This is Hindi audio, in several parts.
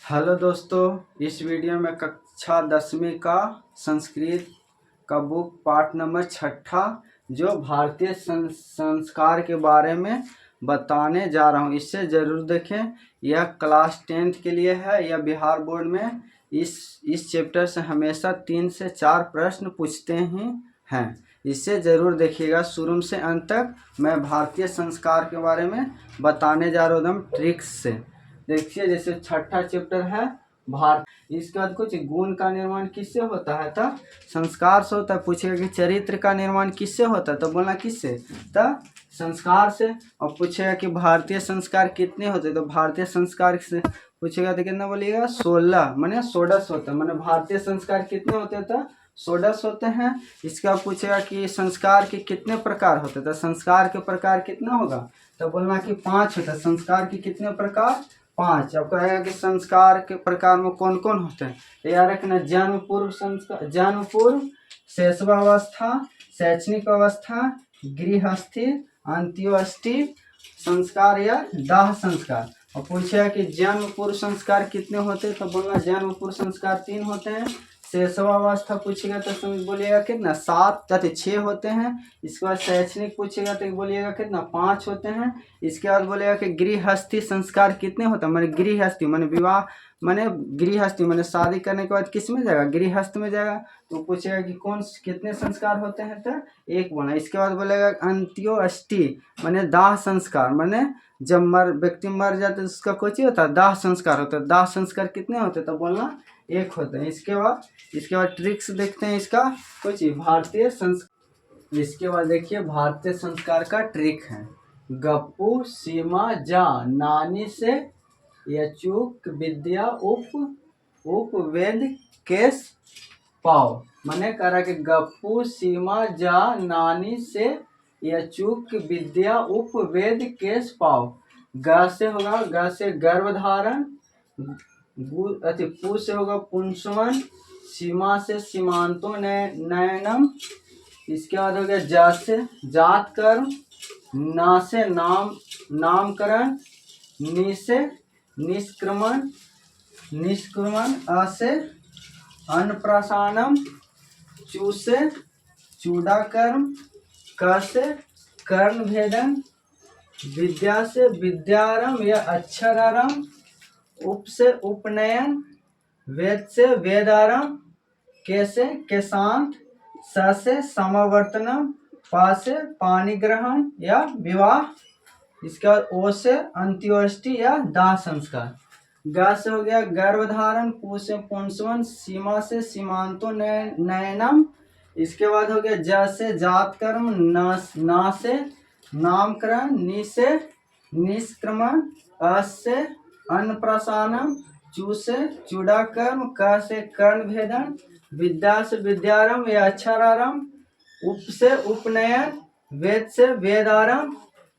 हेलो दोस्तों, इस वीडियो में कक्षा 10वीं का संस्कृत का बुक पाठ नंबर 6 जो भारतीय संस्कार के बारे में बताने जा रहा हूँ। इसे ज़रूर देखें। यह क्लास 10th के लिए है। यह बिहार बोर्ड में इस चैप्टर से हमेशा 3 से 4 प्रश्न पूछते ही हैं। इसे ज़रूर देखिएगा शुरू से अंत तक। मैं भारतीय संस्कार के बारे में बताने जा रहा हूँ एकदम ट्रिक्स से। देखिए, जैसे 6ठा चैप्टर है भारत। इसके बाद कुछ गुण का निर्माण किससे होता है? तो संस्कार से होता है। पूछेगा कि चरित्र का निर्माण किससे होता है? तो बोलना किससे? तो संस्कार से। और पूछेगा कि भारतीय संस्कार कितने होते हैं? तो भारतीय संस्कार से पूछेगा तो कितना बोलिएगा? 16 माने 16 होता है। माने भारतीय संस्कार कितने होते हैं? तो 16 होते हैं। इसके बाद पूछेगा कि संस्कार के कितने प्रकार होते हैं? तो संस्कार के प्रकार कितना होगा? तो बोलना कि 5 होता है। संस्कार के कितने प्रकार? 5। अब कहेगा कि संस्कार के प्रकार में कौन कौन होते हैं? तो याद रखना, जन्म पूर्व संस्कार, जन्म पूर्व, शैशवावस्था, शैक्षणिक अवस्था, गृहस्थी, अंत्योष्टि संस्कार या दाह संस्कार। और पूछेगा कि जन्म पूर्व संस्कार कितने होते हैं? तो बोलना जन्म पूर्व संस्कार 3 होते हैं। शैशवावस्था पूछेगा तो बोलिएगा कितना? 7 तथा 6 होते हैं। इसके बाद शैक्षणिक पूछेगा तो बोलिएगा कितना? 5 होते हैं। इसके बाद बोलेगा कि गृहस्थी संस्कार कितने होते हैं? मैंने गृहस्थी मैंने विवाह मैंने गृहस्थी मैंने शादी करने के बाद किस में जाएगा? गृहस्थ में जाएगा। तो पूछेगा कि कौन कितने संस्कार होते हैं? तो 1 बोला। इसके बाद बोलेगा अंत्योष्टि मैंने दाह संस्कार। मैंने जब व्यक्ति मर जाते है उसका कोई चीज होता है? दाह संस्कार होता है। दाह संस्कार कितने होते हैं? तो बोलना 1 होते हैं। इसके बाद ट्रिक्स देखते हैं इसका। कुछ भारतीय संस्कार। इसके बाद देखिए भारतीय संस्कार का ट्रिक है। गप्पू सीमा जा नानी से यचुक विद्या उप वेद केस पाओ। मैंने कहा कि गप्पू सीमा जा नानी से यचुक विद्या उप वेद केस पाओ। ग से होगा, ग से गर्भधारण, पू से होगा पुंसवन, सीमा से सीमांतो नयनम। इसके बाद हो गया जा से जात कर्म, ना से नामकरण, नि से निष्क्रमण, अ से अन्नप्राशनम, चू से चूड़ाकर्म, क से कर्ण भेदन, विद्या से विद्यारंभ या अक्षरारंभ, उप से उपनयन, वेद से वेदारंभ, के से केशांत, स से समावर्तनम, पा से पानी ग्रहण या विवाह। इसके बाद ओ से अंत्योष्टि या दाह संस्कार। ग से हो गया गर्भधारण, पू से पुंसवन, सीमा से सीमांतो नयनम। इसके बाद हो गया ज से जात कर्म, ना से नामकरण, नि से निष्क्रमण, अ से अन्नप्राशनम, चू से चूड़ाकर्म, क से कर्ण भेदन, विद्या से विद्यारंभ या अक्षरारंभ, उप से उपनयन, वेद से वेदारंभ,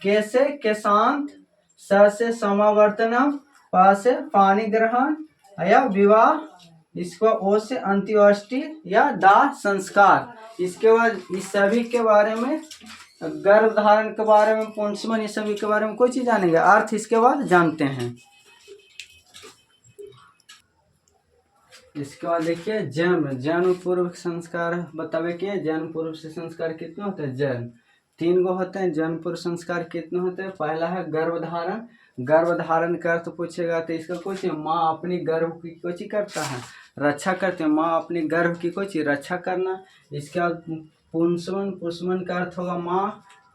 के से केशांत, स से समावर्तनम, पा से पानी ग्रहण या विवाह। इसको ओ से अंत्योष्टि या दाह संस्कार। इसके बाद इस सभी के बारे में, गर्भधारण के बारे में, पुंसवन, इस सभी के बारे में कोई चीज जानेंगे। अर्थ इसके बाद जानते हैं। इसके बाद देखिए जन्म पूर्व संस्कार बतावे के। जन्म पूर्व से संस्कार कितने होते हैं? जन्म 3 गो होते हैं। जन्म पूर्व संस्कार कितने होते हैं? पहला है गर्भधारण। गर्भधारण का अर्थ पूछेगा तो इसका कुछ माँ अपनी गर्भ की कोई करता है? रक्षा करते हैं। माँ अपनी गर्भ की कोई रक्षा करना। इसके बाद पुंसवन का अर्थ होगा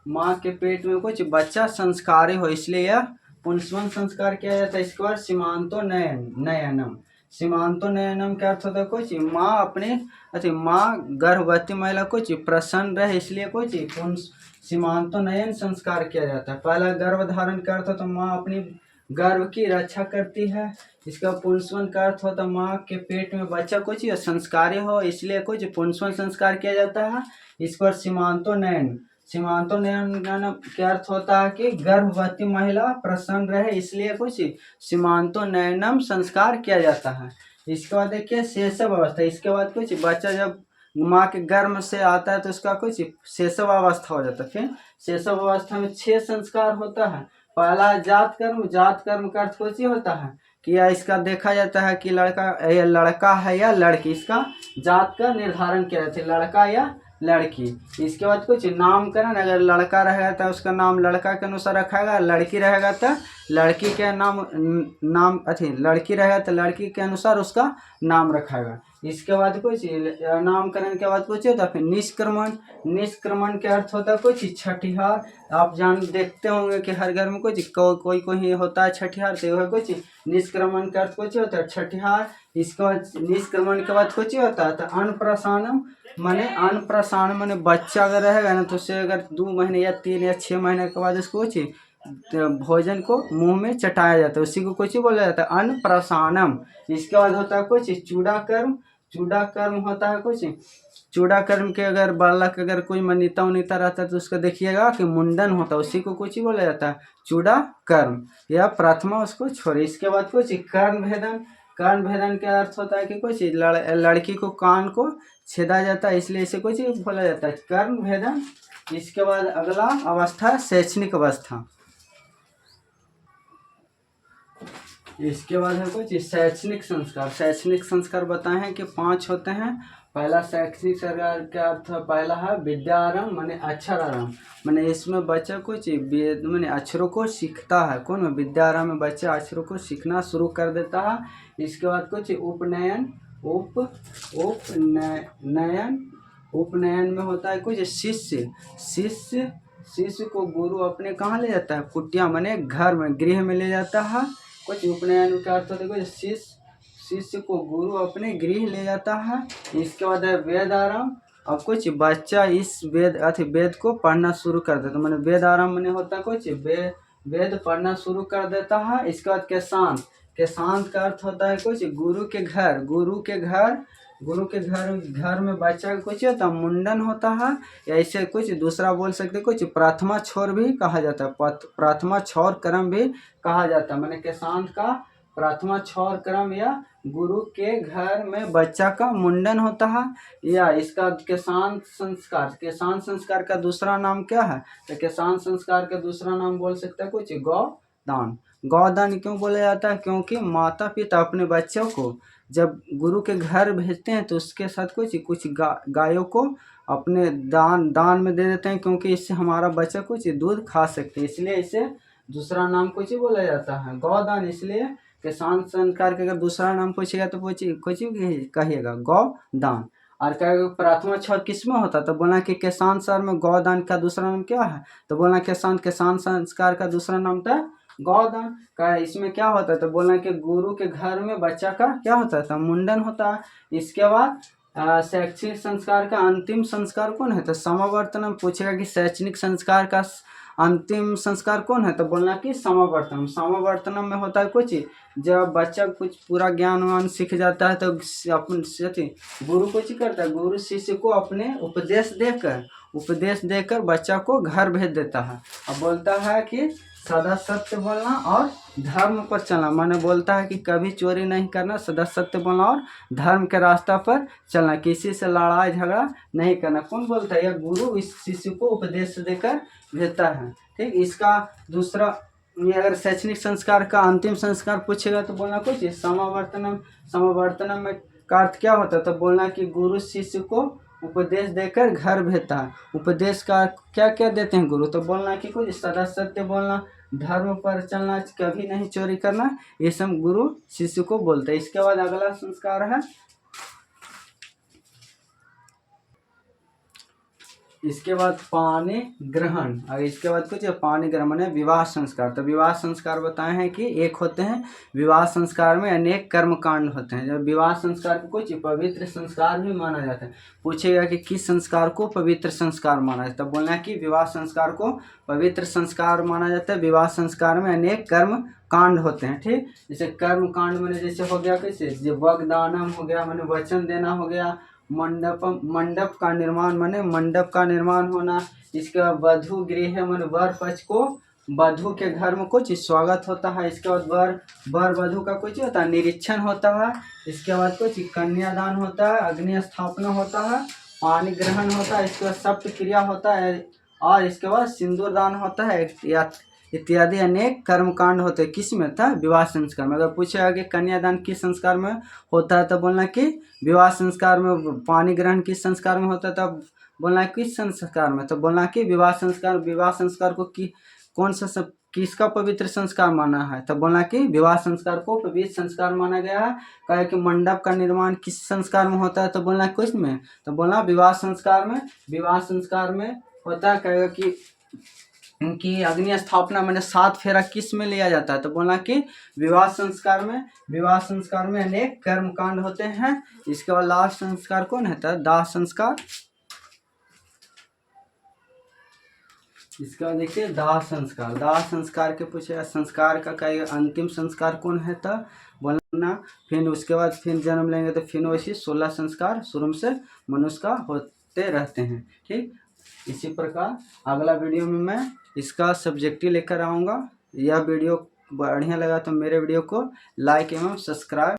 माँ के पेट में कुछ बच्चा संस्कारी हो, इसलिए यह पुंसवन संस्कार किया जाता है। इसके बाद सीमांतो नयनम। सीमांतो नयनम का अर्थ होता है कुछ माँ अपने माँ गर्भवती महिला कुछ प्रसन्न रहे, इसलिए कुछ सीमांतो नयन संस्कार किया जाता है। पहला गर्भधारण का अर्थ होता है माँ अपनी गर्भ की रक्षा करती है। इसका पुंसवन का अर्थ होता है माँ के पेट में बच्चा कुछ संस्कारी हो, इसलिए कुछ पुंसवन संस्कार किया जाता है। इस पर सीमांतो नयन का अर्थ होता है कि गर्भवती महिला प्रसन्न रहे, इसलिए कुछ सीमांतो नयनम संस्कार किया जाता है। इसके बाद देखिए शैशव अवस्था। इसके बाद कुछ बच्चा जब माँ के गर्भ से आता है तो उसका कुछ शैशव अवस्था हो जाता है। फिर शैशव अवस्था में 6 संस्कार होता है। पहला जात कर्म का अर्थ कुछ ही होता है कि या इसका देखा जाता है कि लड़का है या लड़की, इसका जात का निर्धारण किया जाता है, लड़का या लड़की। इसके बाद कुछ नामकरण, अगर लड़का रहेगा तो उसका नाम लड़का के अनुसार रखाएगा, लड़की रहेगा तो लड़की के लड़की रहेगा तो लड़की के अनुसार उसका नाम रखाएगा। इसके बाद कुछ नामकरण के बाद कुछ होता है फिर निष्क्रमण के अर्थ होता है कुछ छठिहार। आप देखते होंगे कि हर घर में कुछ कोई होता है छठिहार, तो वह कुछ निष्क्रमण का अर्थ कुछ होता है छठिहार। इसके बाद निष्क्रमण के बाद कुछ होता है तो अन्नप्राशनम माने बच्चा अगर रहेगा ना तो उसे अगर 2 महीने या 3 या 6 महीने के बाद उसको कुछ भोजन को मुंह में चटाया जाता है, उसी को कुछ बोला जाता है अन्नप्राशनम। इसके बाद होता है कुछ चूड़ा कर्म होता है कुछ चूड़ा कर्म के अगर बालक अगर कोई मान्यता उन्नीता रहता है तो उसका देखिएगा कि मुंडन होता है, उसी को कुछ ही बोला जाता है चूड़ा कर्म या प्रार्थना उसको छोड़े। इसके बाद कुछ कर्ण भेदन का अर्थ होता है कि कुछ लड़की को कान को छेदा जाता है, इसलिए इसे कुछ बोला जाता है कर्ण भेदन। इसके बाद अगला अवस्था शैक्षणिक अवस्था। इसके बाद है कुछ शैक्षणिक संस्कार बताए हैं कि 5 होते हैं। पहला शैक्षणिक संस्कार का अर्थ पहला है विद्यारंभ माने अक्षर आरंभ, माने इसमें बच्चा कुछ माने अक्षरों को सीखता है। कौन में विद्यारंभ में बच्चा अक्षरों को सीखना शुरू कर देता है। इसके बाद कुछ उपनयन में होता है कुछ शिष्य को गुरु अपने कहाँ ले जाता है, कुटिया माने घर में गृह में ले जाता है। कुछ उपनयन का अर्थ होता है कुछ शिष्य को गुरु अपने गृह ले जाता है। इसके बाद है वेद आरंभ, अब कुछ बच्चा इस वेद को पढ़ना शुरू कर देता है, माने वेद आरंभ माने होता है कुछ वेद पढ़ना शुरू कर देता है। इसके बाद केशांत का अर्थ होता है कुछ गुरु के घर में बच्चा का कुछ होता है मुंडन होता है, या ऐसे कुछ दूसरा बोल सकते कुछ प्रार्थना छोर भी कहा जाता है, प्रार्थना छोर क्रम भी कहा जाता है। मैंने केशांत का प्रार्थना छोर क्रम या गुरु के घर में बच्चा का मुंडन होता है। या इसका केशांत संस्कार का दूसरा नाम क्या है, तो केशांत संस्कार का दूसरा नाम बोल सकते हैं कुछ गौदान क्यों बोला जाता है, क्योंकि माता पिता अपने बच्चों को जब गुरु के घर भेजते हैं तो उसके साथ कुछ गायों को अपने दान में दे देते हैं, क्योंकि इससे हमारा बच्चा कुछ दूध खा सकते हैं, इसलिए इसे दूसरा नाम कुछ बोला जाता है गौदान। इसलिए किसान संस्कार का अगर दूसरा नाम पूछेगा तो कुछ कहिएगा गौदान। और कहेगा प्रार्थना छोर किस में होता तो बोलना कि किसान सर में गौदान का दूसरा नाम क्या है, तो बोलना किसान संस्कार का दूसरा नाम था गौदान का। इसमें क्या होता है तो बोलना कि गुरु के घर में बच्चा का क्या होता था मुंडन होता है। इसके बाद शैक्षणिक संस्कार का अंतिम संस्कार कौन है, तो समावर्तनम पूछेगा कि शैक्षणिक संस्कार का अंतिम संस्कार कौन है, तो बोलना कि समावर्तनम में होता है कुछ जब बच्चा कुछ पूरा ज्ञान वान सीख जाता है तो अपन गुरु कुछ करता है, गुरु शिष्य को अपने उपदेश देकर बच्चा को घर भेज देता है। अब बोलता है कि सदा सत्य बोलना और धर्म पर चलना, माने बोलता है कि कभी चोरी नहीं करना, सदा सत्य बोलना और धर्म के रास्ता पर चलना, किसी से लड़ाई झगड़ा नहीं करना। कौन बोलता है, यह गुरु इस शिष्य को उपदेश देकर भेजता है। ठीक, इसका दूसरा ये अगर शैक्षणिक संस्कार का अंतिम संस्कार पूछेगा तो बोलना कुछ समावर्तनम में का अर्थ क्या होता है, तो बोलना कि गुरु शिष्य को उपदेश देकर घर भेजता है। उपदेश का क्या क्या देते हैं गुरु, तो बोलना कि कुछ सदा सत्य बोलना, धर्म पर चलना, कभी नहीं चोरी करना, ये सब गुरु शिष्य को बोलते हैं। इसके बाद अगला संस्कार है, इसके बाद पानी ग्रहण। और इसके बाद कुछ पानी ग्रहण माने विवाह संस्कार। तो विवाह संस्कार बताए हैं कि एक होते हैं विवाह संस्कार में अनेक कर्म कांड होते हैं। जब विवाह संस्कार को कुछ पवित्र संस्कार भी माना जाता है, पूछेगा कि किस संस्कार को पवित्र संस्कार माना जाता है, बोलना है कि विवाह संस्कार को पवित्र संस्कार माना जाता है। विवाह संस्कार में अनेक कर्म कांड होते हैं। ठीक, जैसे कर्म कांड मैंने जैसे हो गया कैसे वाग्दानम हो गया मैंने वचन देना हो गया, मंडप का निर्माण माने मंडप का निर्माण होना। इसके बाद वधु गृह माने वर पक्ष को वधु के घर में कुछ स्वागत होता है। इसके बाद वर वधु का कुछ होता है निरीक्षण होता है। इसके बाद कुछ कन्यादान होता है, अग्नि स्थापना होता है, पानी ग्रहण होता है, इसके बाद सप्त क्रिया होता है, और इसके बाद सिंदूर दान होता है। इत्यादि अनेक कर्मकांड होते हैं। किस में था? विवाह संस्कार में। अगर पूछेगा कि कन्यादान किस संस्कार में होता है तो बोलना कि विवाह संस्कार में। पानी ग्रहण किस संस्कार में होता है तब बोलना है किस संस्कार में, तो बोलना कि विवाह संस्कार। विवाह संस्कार को कौन सा किसका पवित्र संस्कार माना है, तो बोलना कि विवाह संस्कार को पवित्र संस्कार माना गया है। कहे कि मंडप का निर्माण किस संस्कार में होता है, तो बोलना किस में, तो बोलना विवाह संस्कार में। विवाह संस्कार में होता है, कहेगा कि उनकी अग्नि स्थापना मैंने 7 फेरा किस में लिया जाता है, तो बोलना कि विवाह संस्कार में। विवाह संस्कार में अनेक कर्मकांड होते हैं। इसके बाद लास्ट संस्कार कौन है, तो दाह संस्कार। इसका देखिए दाह संस्कार। दाह संस्कार के पूछेगा संस्कार का कहेगा अंतिम संस्कार कौन है, तो बोलना फिर उसके बाद फिर जन्म लेंगे तो फिर वैसे 16 संस्कार शुरू से मनुष्य का होते रहते हैं। ठीक, इसी प्रकार अगला वीडियो में मैं इसका सब्जेक्टिव लेकर आऊँगा। यह वीडियो बढ़िया लगा तो मेरे वीडियो को लाइक एवं सब्सक्राइब